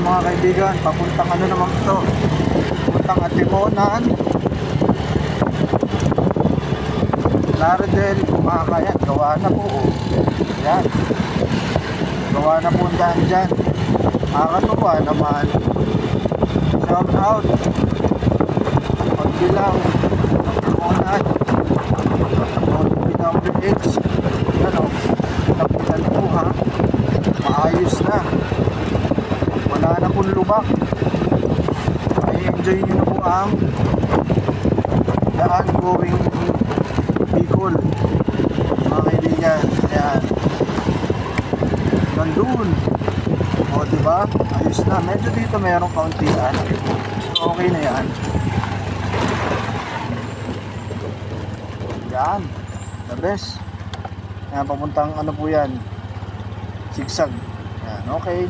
mga kaibigan, papuntang ano naman ito, papuntang Atimonan, Laredel, Kumakayan. Gawa na po, oh. Yan, gawa na po ang daan dyan. Nakakatuwa naman. Shout out Pagbilaw, Atimonan, PWH. Yan, oh, kapitan po, ha. Maayos na, wala na pong lubak. Ay enjoy nyo na po ang daan going Bicol, mga kaibigan. Ayan, nandun, o diba, ayos na. Medyo dito mayroong kauntian, so okay na yan. Yan, the best. Yan, papuntang ano po yan, Sigsag. Yan, okay.